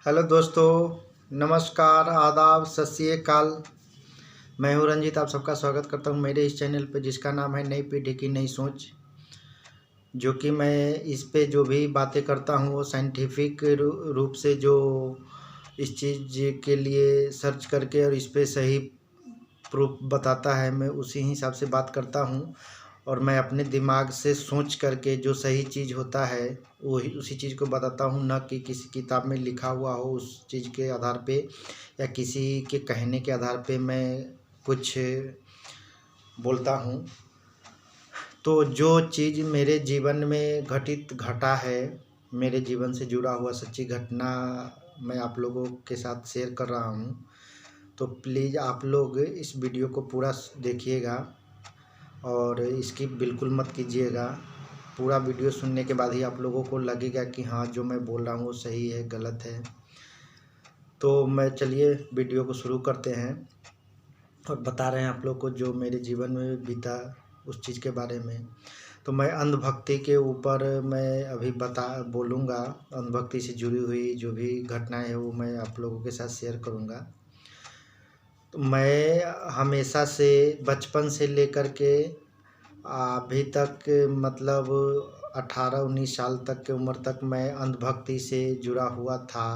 Hello दोस्तों, नमस्कार, आदाब, सत श्री अकाल। मैं हूं रंजीत, आप सबका स्वागत करता हूं मेरे इस चैनल पे जिसका नाम है नई पीढ़ी की नई सोच। जो कि मैं इस पे जो भी बातें करता हूं वो साइंटिफिक रूप से जो इस चीज़ के लिए सर्च करके और इस पे सही प्रूफ बताता है, मैं उसी हिसाब से बात करता हूँ। और मैं अपने दिमाग से सोच करके जो सही चीज़ होता है वही उसी चीज़ को बताता हूँ, ना कि किसी किताब में लिखा हुआ हो उस चीज़ के आधार पे या किसी के कहने के आधार पे मैं कुछ बोलता हूँ। तो जो चीज़ मेरे जीवन में घटा है, मेरे जीवन से जुड़ा हुआ सच्ची घटना मैं आप लोगों के साथ शेयर कर रहा हूँ। तो प्लीज़ आप लोग इस वीडियो को पूरा देखिएगा और स्किप बिल्कुल मत कीजिएगा। पूरा वीडियो सुनने के बाद ही आप लोगों को लगेगा कि हाँ, जो मैं बोल रहा हूँ वो सही है, गलत है। तो मैं चलिए वीडियो को शुरू करते हैं और बता रहे हैं आप लोग को जो मेरे जीवन में बीता उस चीज़ के बारे में। तो मैं अंधभक्ति के ऊपर मैं अभी बोलूँगा। अंधभक्ति से जुड़ी हुई जो भी घटनाएं हैं वो मैं आप लोगों के साथ शेयर करूँगा। तो मैं हमेशा से बचपन से लेकर के अभी तक मतलब 18-19 साल तक की उम्र तक मैं अंधभक्ति से जुड़ा हुआ था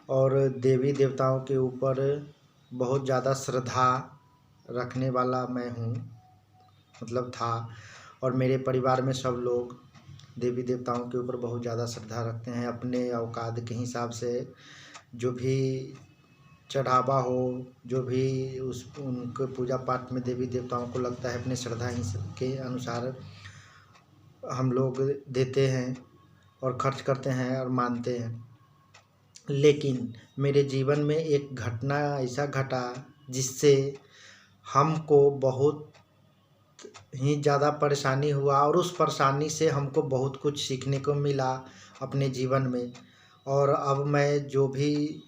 और देवी देवताओं के ऊपर बहुत ज़्यादा श्रद्धा रखने वाला मैं हूँ, मतलब था। और मेरे परिवार में सब लोग देवी देवताओं के ऊपर बहुत ज़्यादा श्रद्धा रखते हैं। अपने औकात के हिसाब से जो भी चढ़ावा हो, जो भी उस उनके पूजा पाठ में देवी देवताओं को लगता है, अपने श्रद्धा ही के अनुसार हम लोग देते हैं और खर्च करते हैं और मानते हैं। लेकिन मेरे जीवन में एक घटना ऐसा घटा जिससे हमको बहुत ही ज़्यादा परेशानी हुआ और उस परेशानी से हमको बहुत कुछ सीखने को मिला अपने जीवन में। और अब मैं जो भी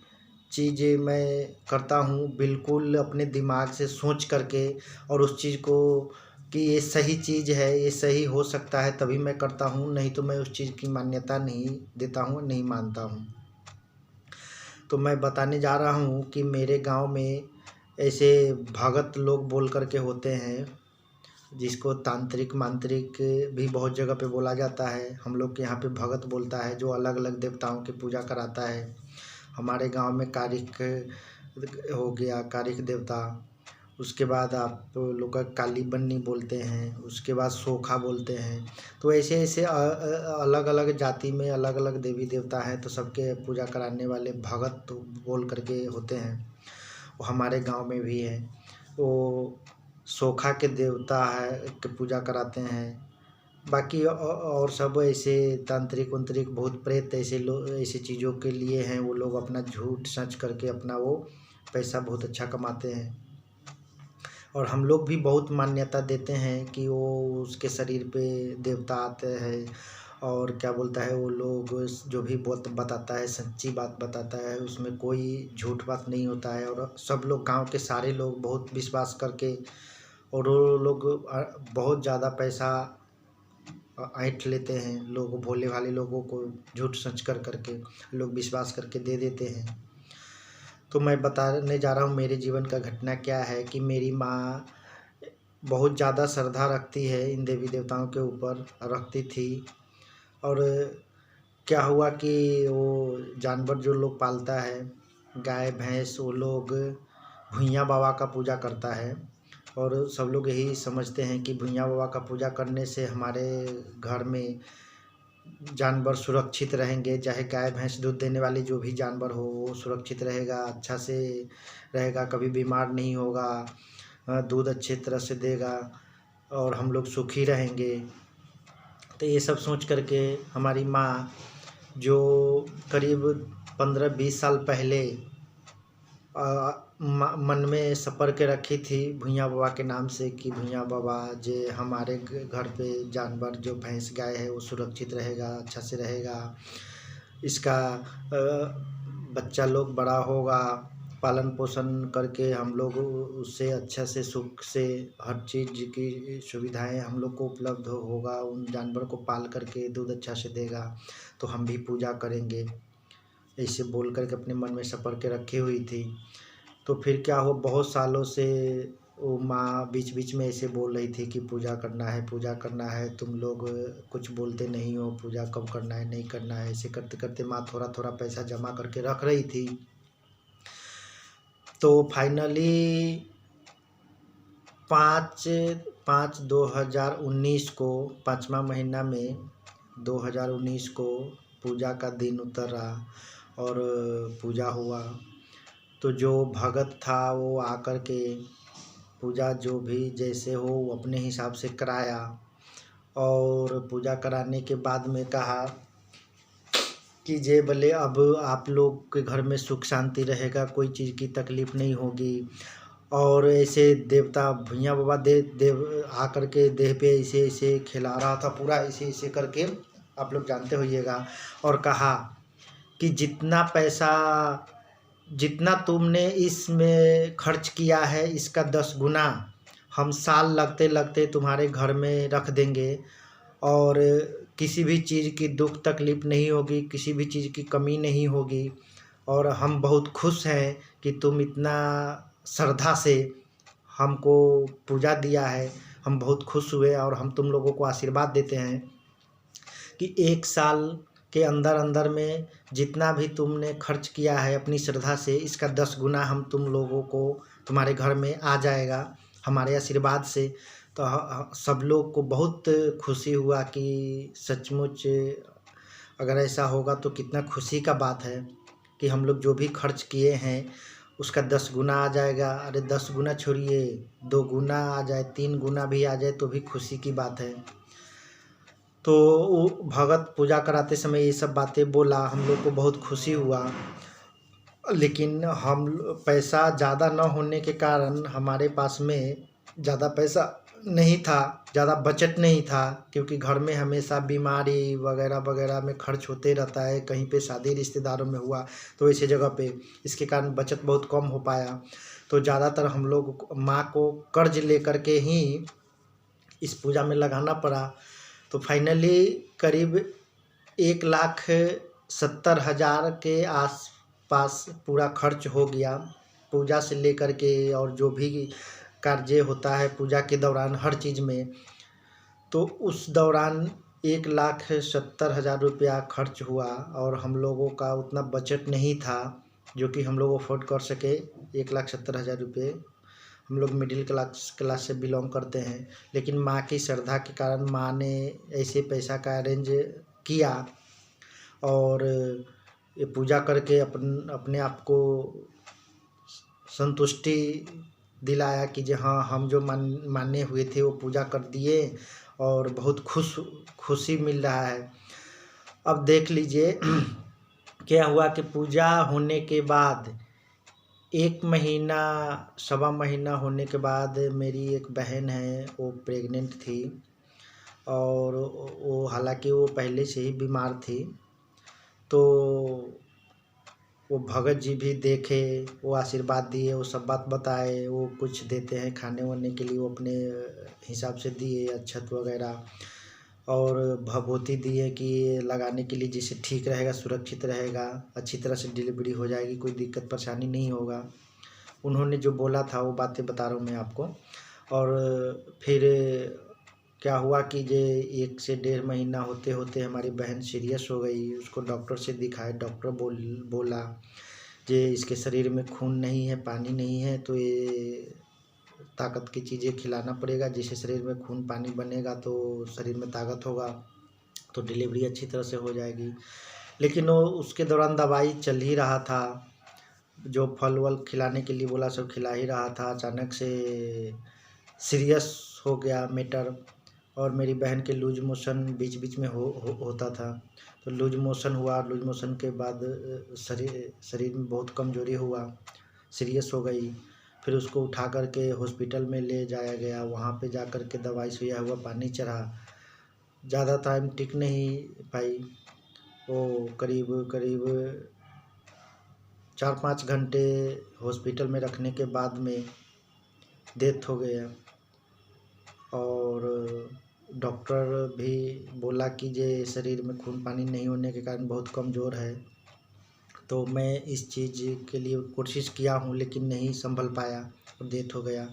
चीज़ें मैं करता हूँ बिल्कुल अपने दिमाग से सोच करके और उस चीज़ को कि ये सही चीज़ है, ये सही हो सकता है तभी मैं करता हूँ, नहीं तो मैं उस चीज़ की मान्यता नहीं देता हूँ, नहीं मानता हूँ। तो मैं बताने जा रहा हूँ कि मेरे गांव में ऐसे भगत लोग बोल करके होते हैं जिसको तांत्रिक मांत्रिक भी बहुत जगह पे बोला जाता है। हम लोग के यहाँ पे भगत बोलता है जो अलग अलग देवताओं की पूजा कराता है। हमारे गांव में कारिक हो गया, कारिक देवता। उसके बाद आप लोग का काली बन्नी बोलते हैं, उसके बाद सोखा बोलते हैं। तो ऐसे ऐसे अलग अलग जाति में अलग अलग देवी देवता हैं। तो सबके पूजा कराने वाले भगत तो बोल करके होते हैं, वो हमारे गांव में भी हैं। वो सोखा के देवता है के पूजा कराते हैं। बाकी और सब ऐसे तांत्रिक उंत्रिक भूत प्रेत ऐसे लोग ऐसी चीज़ों के लिए हैं। वो लोग अपना झूठ सच करके अपना वो पैसा बहुत अच्छा कमाते हैं। और हम लोग भी बहुत मान्यता देते हैं कि वो उसके शरीर पे देवता आते हैं और क्या बोलता है वो लोग जो भी बताता है सच्ची बात बताता है, उसमें कोई झूठ बात नहीं होता है। और सब लोग गांव के सारे लोग बहुत विश्वास करके और वो लोग बहुत ज़्यादा पैसा ऐंठ लेते हैं। लोग भोले भाले लोगों को झूठ सच करके लोग विश्वास करके दे देते हैं। तो मैं बताने जा रहा हूँ मेरे जीवन का घटना क्या है कि मेरी माँ बहुत ज़्यादा श्रद्धा रखती है इन देवी देवताओं के ऊपर, रखती थी। और क्या हुआ कि वो जानवर जो लोग पालता है, गाय भैंस, वो लोग भुइयाँ बाबा का पूजा करता है। और सब लोग यही समझते हैं कि भुइयाँ बाबा का पूजा करने से हमारे घर में जानवर सुरक्षित रहेंगे, चाहे गाय भैंस दूध देने वाली जो भी जानवर हो वो सुरक्षित रहेगा, अच्छा से रहेगा, कभी बीमार नहीं होगा, दूध अच्छे तरह से देगा और हम लोग सुखी रहेंगे। तो ये सब सोच करके हमारी माँ जो करीब 15-20 साल पहले मन में सपर के रखी थी भुइयाँ बाबा के नाम से कि भुइयाँ बाबा जे हमारे घर पे जानवर जो भैंस गाय है वो सुरक्षित रहेगा, अच्छा से रहेगा, इसका बच्चा लोग बड़ा होगा, पालन पोषण करके हम लोग उससे अच्छा से सुख से हर चीज़ की सुविधाएं हम लोग को उपलब्ध होगा, उन जानवर को पाल करके दूध अच्छा से देगा तो हम भी पूजा करेंगे। ऐसे बोल कर के अपने मन में सपर के रखी हुई थी। तो फिर क्या हुआ, बहुत सालों से वो माँ बीच बीच में ऐसे बोल रही थी कि पूजा करना है, तुम लोग कुछ बोलते नहीं हो, पूजा कब करना है, नहीं करना है। ऐसे करते करते माँ थोड़ा थोड़ा पैसा जमा करके रख रही थी। तो फाइनली 5/5/2019 को, 5वां महीना में 2019 को पूजा का दिन उतरा और पूजा हुआ। तो जो भगत था वो आकर के पूजा जो भी जैसे हो वो अपने हिसाब से कराया, और पूजा कराने के बाद में कहा कि जे बोले अब आप लोग के घर में सुख शांति रहेगा, कोई चीज़ की तकलीफ़ नहीं होगी। और ऐसे देवता भुइयाँ बाबा देव आकर के देह पे ऐसे ऐसे खिला रहा था, पूरा ऐसे ऐसे करके, आप लोग जानते होइएगा। और कहा कि जितना तुमने इसमें खर्च किया है इसका 10 गुना हम साल लगते लगते तुम्हारे घर में रख देंगे, और किसी भी चीज़ की दुख तकलीफ़ नहीं होगी, किसी भी चीज़ की कमी नहीं होगी। और हम बहुत खुश हैं कि तुम इतना श्रद्धा से हमको पूजा दिया है, हम बहुत खुश हुए। और हम तुम लोगों को आशीर्वाद देते हैं कि 1 साल के अंदर अंदर में जितना भी तुमने खर्च किया है अपनी श्रद्धा से, इसका 10 गुना हम तुम लोगों को तुम्हारे घर में आ जाएगा हमारे आशीर्वाद से। तो सब लोग को बहुत खुशी हुआ कि सचमुच अगर ऐसा होगा तो कितना खुशी का बात है कि हम लोग जो भी खर्च किए हैं उसका 10 गुना आ जाएगा। अरे 10 गुना छोड़िए, 2 गुना आ जाए, 3 गुना भी आ जाए तो भी खुशी की बात है। तो वो भगत पूजा कराते समय ये सब बातें बोला, हम लोग को बहुत खुशी हुआ। लेकिन हम पैसा ज़्यादा न होने के कारण हमारे पास में ज़्यादा पैसा नहीं था, ज़्यादा बजट नहीं था, क्योंकि घर में हमेशा बीमारी वगैरह वगैरह में खर्च होते रहता है, कहीं पे शादी रिश्तेदारों में हुआ तो ऐसी जगह पे, इसके कारण बचत बहुत कम हो पाया। तो ज़्यादातर हम लोग माँ को कर्ज लेकर के ही इस पूजा में लगाना पड़ा। तो फाइनली करीब 1,70,000 के आसपास पूरा खर्च हो गया, पूजा से लेकर के और जो भी कार्य होता है पूजा के दौरान हर चीज़ में। तो उस दौरान 1,70,000 रुपया खर्च हुआ, और हम लोगों का उतना बजट नहीं था जो कि हम लोग अफोर्ड कर सके 1,70,000 रुपये। हम लोग मिडिल क्लास से बिलोंग करते हैं, लेकिन माँ की श्रद्धा के कारण माँ ने ऐसे पैसा का अरेंज किया, और ये पूजा करके अपने आप को संतुष्टि दिलाया कि जो हाँ, हम जो माने हुए थे वो पूजा कर दिए, और बहुत खुशी मिल रहा है। अब देख लीजिए क्या हुआ कि पूजा होने के बाद 1 महीना, सवा महीना होने के बाद मेरी एक बहन है, वो प्रेग्नेंट थी, और वो हालांकि वो पहले से ही बीमार थी। तो वो भगत जी भी देखे, वो आशीर्वाद दिए, वो सब बात बताए, वो कुछ देते हैं खाने वाने के लिए, वो अपने हिसाब से दिए, अक्षत वगैरह और भभूति दिए कि लगाने के लिए, जिससे ठीक रहेगा, सुरक्षित रहेगा, अच्छी तरह से डिलीवरी हो जाएगी, कोई दिक्कत परेशानी नहीं होगा। उन्होंने जो बोला था वो बातें बता रहा हूँ मैं आपको। और फिर क्या हुआ कि जे 1 से 1.5 महीना होते होते हमारी बहन सीरियस हो गई। उसको डॉक्टर से दिखाए, डॉक्टर बोला जे इसके शरीर में खून नहीं है, पानी नहीं है, तो ये ताकत की चीज़ें खिलाना पड़ेगा, जिससे शरीर में खून पानी बनेगा तो शरीर में ताकत होगा, तो डिलीवरी अच्छी तरह से हो जाएगी। लेकिन वो उसके दौरान दवाई चल ही रहा था, जो फल वल खिलाने के लिए बोला सब खिला ही रहा था। अचानक से सीरियस हो गया मैटर, और मेरी बहन के लूज मोशन बीच बीच में होता था। तो लूज मोशन हुआ, लूज मोशन के बाद शरीर में बहुत कमजोरी हुआ, सीरियस हो गई। फिर उसको उठा करके हॉस्पिटल में ले जाया गया, वहाँ पे जा कर के दवाई सुइया हुआ, पानी चढ़ा, ज़्यादा टाइम टिक नहीं पाई। वो करीब करीब 4-5 घंटे हॉस्पिटल में रखने के बाद में डेथ हो गया। और डॉक्टर भी बोला कि जे शरीर में खून पानी नहीं होने के कारण बहुत कमज़ोर है, तो मैं इस चीज़ के लिए कोशिश किया हूँ लेकिन नहीं संभल पाया और डेथ हो गया।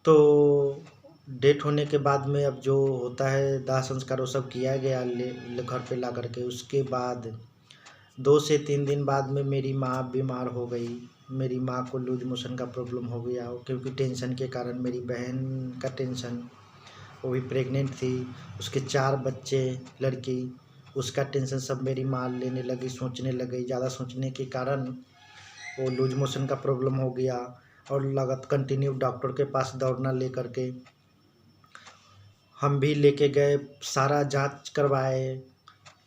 तो डेथ होने के बाद में अब जो होता है दाह संस्कार वो सब किया गया ले घर पे ला करके। उसके बाद 2 से 3 दिन बाद में मेरी माँ बीमार हो गई। मेरी माँ को लूज मोशन का प्रॉब्लम हो गया क्योंकि टेंशन के कारण। मेरी बहन का टेंशन, वो भी प्रेग्नेंट थी, उसके 4 बच्चे, लड़की, उसका टेंशन सब मेरी माँ लेने लगी, सोचने लगी। ज़्यादा सोचने के कारण वो लूज मोशन का प्रॉब्लम हो गया और कंटिन्यू डॉक्टर के पास दौड़ना ले करके। हम भी लेके गए, सारा जांच करवाए,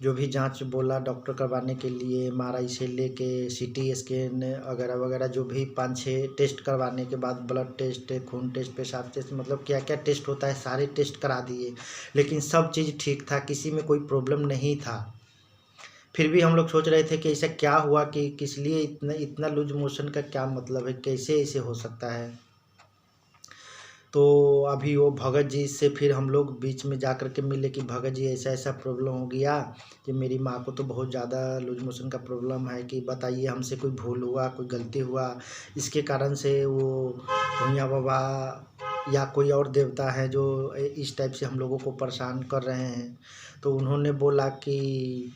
जो भी जांच बोला डॉक्टर करवाने के लिए, MRI से लेके CT स्कैन वगैरह वगैरह, जो भी 5-6 टेस्ट करवाने के बाद, ब्लड टेस्ट, खून टेस्ट, पेशाब टेस्ट, मतलब क्या क्या टेस्ट होता है सारे टेस्ट करा दिए, लेकिन सब चीज़ ठीक था, किसी में कोई प्रॉब्लम नहीं था। फिर भी हम लोग सोच रहे थे कि ऐसा क्या हुआ, कि किस लिए इतना लूज मोशन का क्या मतलब है, कैसे ऐसे हो सकता है। तो अभी वो भगत जी से फिर हम लोग बीच में जा कर के मिले कि भगत जी ऐसा ऐसा प्रॉब्लम हो गया कि मेरी माँ को तो बहुत ज़्यादा लूज मोशन का प्रॉब्लम है, कि बताइए हमसे कोई भूल हुआ, कोई गलती हुआ, इसके कारण से वो भैया बाबा या कोई और देवता है जो इस टाइप से हम लोगों को परेशान कर रहे हैं। तो उन्होंने बोला कि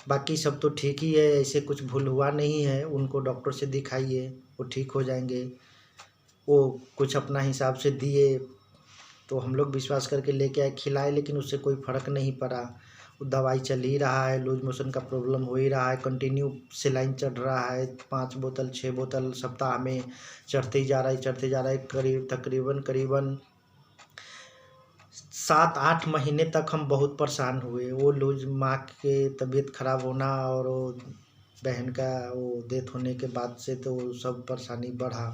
बाकी सब तो ठीक ही है, ऐसे कुछ भूल हुआ नहीं है, उनको डॉक्टर से दिखाइए, वो ठीक हो जाएंगे। वो कुछ अपना हिसाब से दिए, तो हम लोग विश्वास करके लेके आए, खिलाए, लेकिन उससे कोई फ़र्क नहीं पड़ा। वो दवाई चल ही रहा है, लूज मोशन का प्रॉब्लम हो ही रहा है, कंटिन्यू सेलाइन चढ़ रहा है, 5 बोतल 6 बोतल सप्ताह में चढ़ते ही जा रहा है, चढ़ते जा रहा है। करीबन 7-8 महीने तक हम बहुत परेशान हुए। वो लूज माँ के तबीयत खराब होना और वो बहन का वो डेथ होने के बाद से तो सब परेशानी बढ़ा।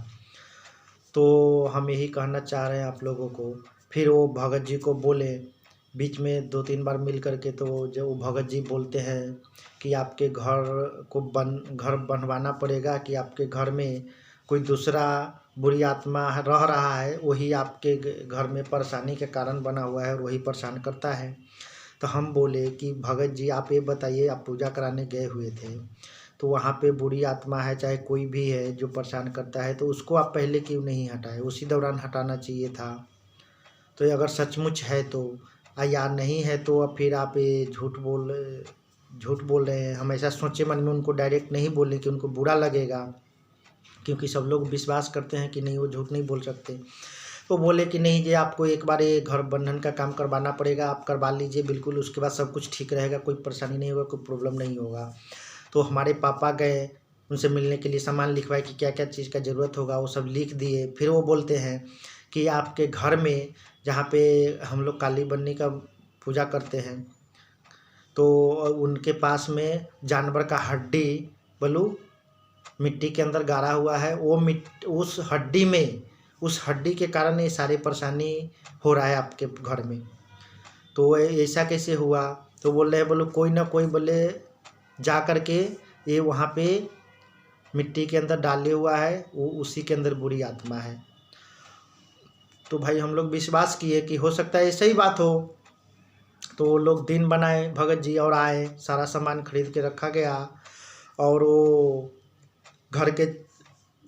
तो हम यही कहना चाह रहे हैं आप लोगों को। फिर वो भगत जी को बोले, बीच में 2-3 बार मिल करके, तो जो वो भगत जी बोलते हैं कि आपके घर बनवाना पड़ेगा, कि आपके घर में कोई दूसरा बुरी आत्मा रह रहा है, वही आपके घर में परेशानी के कारण बना हुआ है और वही परेशान करता है। तो हम बोले कि भगत जी आप ये बताइए, आप पूजा कराने गए हुए थे, तो वहाँ पे बुरी आत्मा है, चाहे कोई भी है जो परेशान करता है, तो उसको आप पहले क्यों नहीं हटाए, उसी दौरान हटाना चाहिए था। तो अगर सचमुच है तो, या नहीं है तो अब फिर आप ये झूठ बोल रहे हैं। हम ऐसा सोचे मन में, उनको डायरेक्ट नहीं बोले कि उनको बुरा लगेगा, क्योंकि सब लोग विश्वास करते हैं कि नहीं, वो झूठ नहीं बोल सकते। तो बोले कि नहीं जी, आपको एक बार ये घर बंधन का काम करवाना पड़ेगा, आप करवा लीजिए बिल्कुल, उसके बाद सब कुछ ठीक रहेगा, कोई परेशानी नहीं होगा, कोई प्रॉब्लम नहीं होगा। तो हमारे पापा गए उनसे मिलने के लिए, सामान लिखवाए कि क्या क्या चीज़ का ज़रूरत होगा, वो सब लिख दिए। फिर वो बोलते हैं कि आपके घर में जहाँ पे हम लोग काली बन्नी का पूजा करते हैं, तो उनके पास में जानवर का हड्डी बोलूँ मिट्टी के अंदर गाड़ा हुआ है, वो उस हड्डी के कारण ये सारी परेशानी हो रहा है आपके घर में। तो ऐसा कैसे हुआ? तो बोल रहे हैं, बोलो कोई ना कोई बोले जा कर के ये वहाँ पे मिट्टी के अंदर डाले हुआ है, वो उसी के अंदर बुरी आत्मा है। तो भाई हम लोग विश्वास किए कि हो सकता है ऐसा ही बात हो। तो वो लोग दिन बनाए भगत जी और आए, सारा सामान खरीद के रखा गया, और वो घर के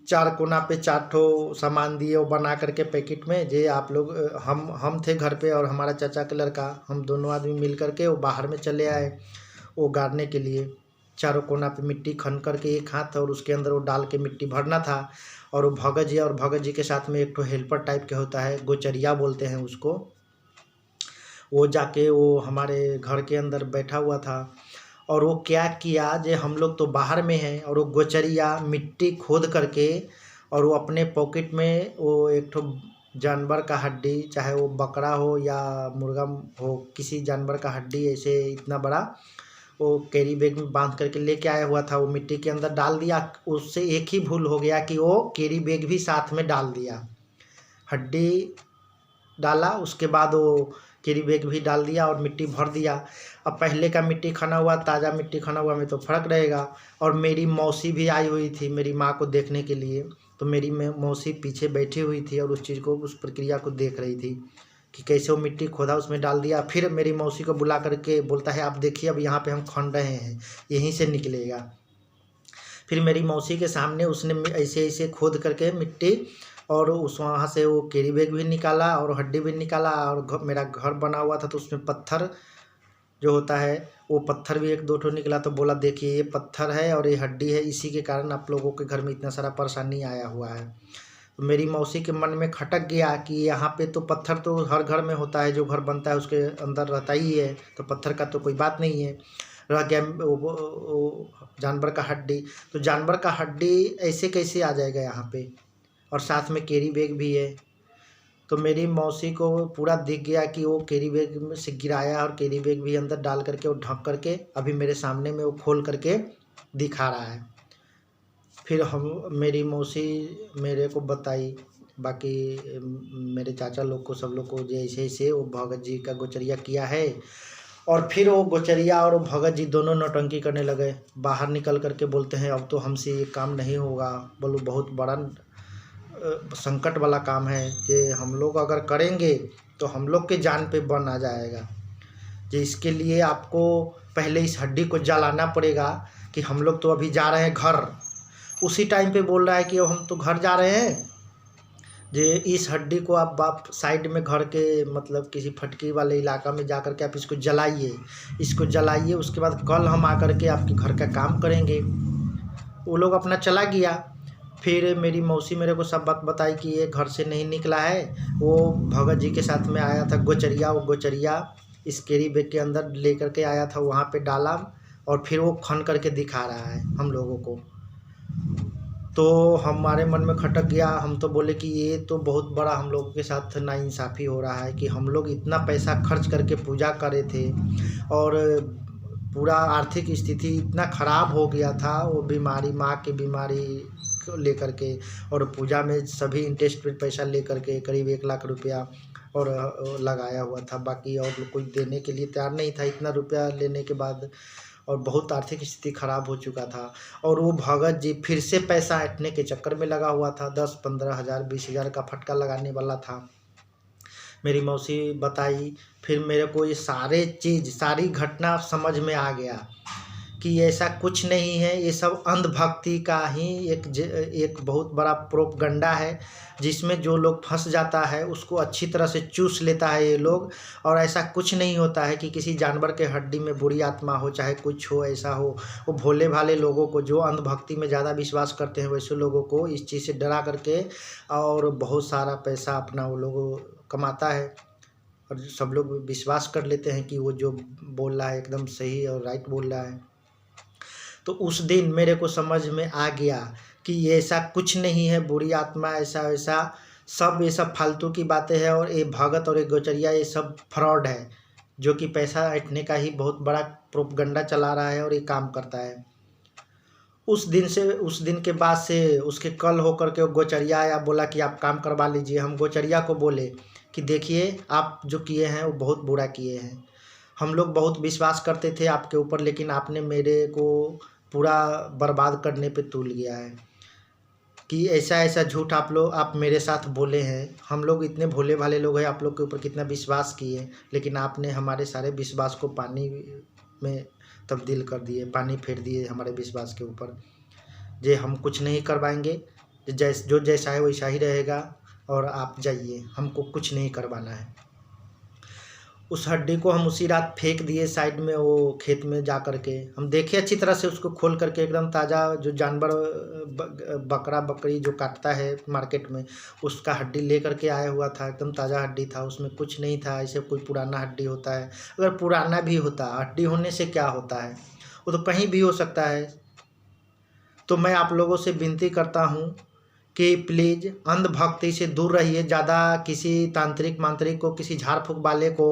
4 कोना पे 4 ठो सामान दिए, वो बना करके पैकेट में। जे आप लोग, हम थे घर पे और हमारा चाचा का लड़का, हम दोनों आदमी मिल करके वो बाहर में चले आए वो गाड़ने के लिए। चारों कोना पे मिट्टी खन करके एक हाथ, और उसके अंदर वो डाल के मिट्टी भरना था। और वो भगत जी के साथ में एक तो हेल्पर टाइप के होता है, गोचरिया बोलते हैं उसको, वो जाके वो हमारे घर के अंदर बैठा हुआ था। और वो क्या किया, जे हम लोग तो बाहर में हैं, और वो गोचरिया मिट्टी खोद करके, और वो अपने पॉकेट में वो एक ठो जानवर का हड्डी, चाहे वो बकरा हो या मुर्गा हो, किसी जानवर का हड्डी ऐसे इतना बड़ा, वो कैरी बैग में बांध करके लेके आया हुआ था, वो मिट्टी के अंदर डाल दिया। उससे एक ही भूल हो गया कि वो कैरी बैग भी साथ में डाल दिया, हड्डी डाला, उसके बाद वो कैरी बैग भी डाल दिया और मिट्टी भर दिया। अब पहले का मिट्टी खना हुआ, ताज़ा मिट्टी खना हुआ में तो फ़र्क रहेगा। और मेरी मौसी भी आई हुई थी मेरी माँ को देखने के लिए, तो मेरी मौसी पीछे बैठी हुई थी और उस चीज़ को, उस प्रक्रिया को देख रही थी कि कैसे वो मिट्टी खोदा, उसमें डाल दिया। फिर मेरी मौसी को बुला करके बोलता है, आप देखिए अब यहाँ पे हम खन रहे हैं, यहीं से निकलेगा। फिर मेरी मौसी के सामने उसने ऐसे ऐसे खोद करके मिट्टी और उस वहाँ से वो कैरी बैग भी निकाला और हड्डी भी निकाला, और मेरा घर बना हुआ था तो उसमें पत्थर जो होता है वो पत्थर भी 1-2 ठो निकला। तो बोला देखिए ये पत्थर है और ये हड्डी है, इसी के कारण आप लोगों के घर में इतना सारा परेशानी आया हुआ है। तो मेरी मौसी के मन में खटक गया कि यहाँ पे तो पत्थर तो हर घर में होता है, जो घर बनता है उसके अंदर रहता ही है, तो पत्थर का तो कोई बात नहीं है। रह गया वो जानवर का हड्डी, तो जानवर का हड्डी ऐसे कैसे आ जाएगा यहाँ पे, और साथ में कैरी बैग भी है। तो मेरी मौसी को पूरा दिख गया कि वो कैरी बैग में से गिराया और कैरी बैग भी अंदर डाल करके और ढक करके अभी मेरे सामने में वो खोल करके दिखा रहा है। फिर मेरी मौसी मेरे को बताई, बाकी मेरे चाचा लोग को, सब लोग को, जैसे ऐसे वो भगत जी का गोचरिया किया है। और फिर वो गोचरिया और भगत जी दोनों नौटंकी करने लगे, बाहर निकल करके बोलते हैं अब तो हमसे ये काम नहीं होगा। बोलो बहुत बड़ा संकट वाला काम है, कि हम लोग अगर करेंगे तो हम लोग के जान पे बन आ जाएगा। जो इसके लिए आपको पहले इस हड्डी को जलाना पड़ेगा, कि हम लोग तो अभी जा रहे हैं घर। उसी टाइम पे बोल रहा है कि हम तो घर जा रहे हैं, जे इस हड्डी को आप साइड में घर के मतलब किसी फटकी वाले इलाका में जा कर के आप इसको जलाइए, उसके बाद कल हम आकर के आपके घर का काम करेंगे। वो लोग अपना चला गया। फिर मेरी मौसी मेरे को सब बात बताई कि ये घर से नहीं निकला है, वो भगत जी के साथ में आया था गोचरिया, वो गोचरिया इस कैरी बैग के अंदर लेकर के आया था, वहाँ पे डाला और फिर वो खन करके दिखा रहा है हम लोगों को। तो हमारे मन में खटक गया, हम तो बोले कि ये तो बहुत बड़ा हम लोगों के साथ नाइंसाफ़ी हो रहा है, कि हम लोग इतना पैसा खर्च करके पूजा करे थे और पूरा आर्थिक स्थिति इतना ख़राब हो गया था, वो बीमारी, माँ की बीमारी को लेकर के, और पूजा में सभी इंटरेस्ट पे पैसा लेकर के करीब 1 लाख रुपया और लगाया हुआ था। बाकी और कोई देने के लिए तैयार नहीं था इतना रुपया लेने के बाद, और बहुत आर्थिक स्थिति ख़राब हो चुका था। और वो भगत जी फिर से पैसा ऐंठने के चक्कर में लगा हुआ था, 10-15 हज़ार 20 हज़ार का फटका लगाने वाला था। मेरी मौसी बताई, फिर मेरे को ये सारी घटना समझ में आ गया कि ऐसा कुछ नहीं है, ये सब अंधभक्ति का ही एक बहुत बड़ा प्रोपगंडा है, जिसमें जो लोग फंस जाता है उसको अच्छी तरह से चूस लेता है ये लोग। और ऐसा कुछ नहीं होता है कि किसी जानवर के हड्डी में बुरी आत्मा हो, चाहे कुछ हो, ऐसा हो। वो भोले भाले लोगों को, जो अंधभक्ति में ज़्यादा विश्वास करते हैं, वैसे लोगों को इस चीज़ से डरा करके और बहुत सारा पैसा अपना वो लोग कमाता है, और सब लोग विश्वास कर लेते हैं कि वो जो बोल रहा है एकदम सही और राइट बोल रहा है। तो उस दिन मेरे को समझ में आ गया कि ये ऐसा कुछ नहीं है, बुरी आत्मा ऐसा वैसा सब, ये सब फालतू की बातें हैं, और ये भगत और ये गोचरिया ये सब फ्रॉड है, जो कि पैसा ऐंठने का ही बहुत बड़ा प्रोपगंडा चला रहा है और ये काम करता है। उस दिन के बाद से उसके कल होकर के वो गोचरिया आया, बोला कि आप काम करवा लीजिए। हम गोचरिया को बोले कि देखिए आप जो किए हैं वो बहुत बुरा किए हैं, हम लोग बहुत विश्वास करते थे आपके ऊपर, लेकिन आपने मेरे को पूरा बर्बाद करने पे तुल गया है, कि ऐसा ऐसा झूठ आप मेरे साथ बोले हैं। हम लोग इतने भोले भाले लोग हैं, आप लोग के ऊपर कितना विश्वास किए, लेकिन आपने हमारे सारे विश्वास को पानी में तब्दील कर दिए, पानी फेर दिए हमारे विश्वास के ऊपर। जे हम कुछ नहीं करवाएंगे, जो जैसा है वैसा ही रहेगा, और आप जाइए, हमको कुछ नहीं करवाना है। उस हड्डी को हम उसी रात फेंक दिए साइड में, वो खेत में जा कर के। हम देखे अच्छी तरह से उसको खोल करके, एकदम ताज़ा, जो जानवर बकरा बकरी जो काटता है मार्केट में, उसका हड्डी ले करके आया हुआ था, एकदम ताज़ा हड्डी था, उसमें कुछ नहीं था ऐसे कोई पुराना हड्डी होता है। अगर पुराना भी होता, हड्डी होने से क्या होता है, वो तो कहीं भी हो सकता है। तो मैं आप लोगों से विनती करता हूँ कि प्लीज़ अंधभक्ति से दूर रहिए, ज़्यादा किसी तांत्रिक मांत्रिक को, किसी झाड़ फूक वाले को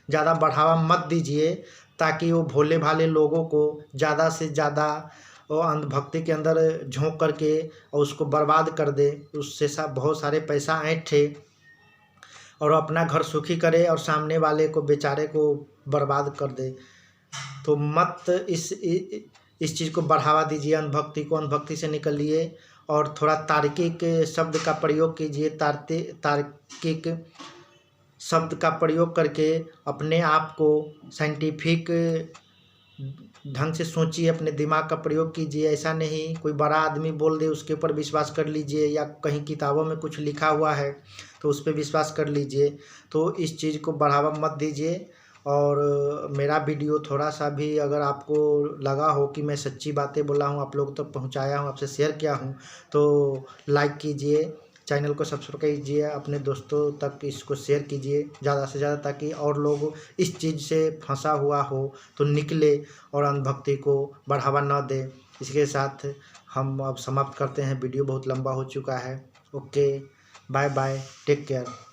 ज़्यादा बढ़ावा मत दीजिए, ताकि वो भोले भाले लोगों को ज़्यादा से ज़्यादा वो अंधभक्ति के अंदर झोंक करके और उसको बर्बाद कर दे, उससे बहुत सारे पैसा ऐंठे और अपना घर सुखी करे और सामने वाले को बेचारे को बर्बाद कर दे। तो मत इस चीज़ को बढ़ावा दीजिए, अंधभक्ति से निकलिए और थोड़ा तार्किक शब्द का प्रयोग कीजिए। तार्किक शब्द का प्रयोग करके अपने आप को साइंटिफिक ढंग से सोचिए, अपने दिमाग का प्रयोग कीजिए। ऐसा नहीं कोई बड़ा आदमी बोल दे उसके ऊपर विश्वास कर लीजिए, या कहीं किताबों में कुछ लिखा हुआ है तो उस पर विश्वास कर लीजिए। तो इस चीज़ को बढ़ावा मत दीजिए। और मेरा वीडियो थोड़ा सा भी अगर आपको लगा हो कि मैं सच्ची बातें बोला हूँ, आप लोग तक पहुँचाया हूँ, आपसे शेयर किया हूँ, तो लाइक कीजिए, चैनल को सब्सक्राइब कीजिए, अपने दोस्तों तक इसको शेयर कीजिए ज़्यादा से ज़्यादा, ताकि और लोग इस चीज़ से फंसा हुआ हो तो निकले और अंधभक्ति को बढ़ावा न दे। इसके साथ हम अब समाप्त करते हैं, वीडियो बहुत लंबा हो चुका है। Okay, bye bye, take care.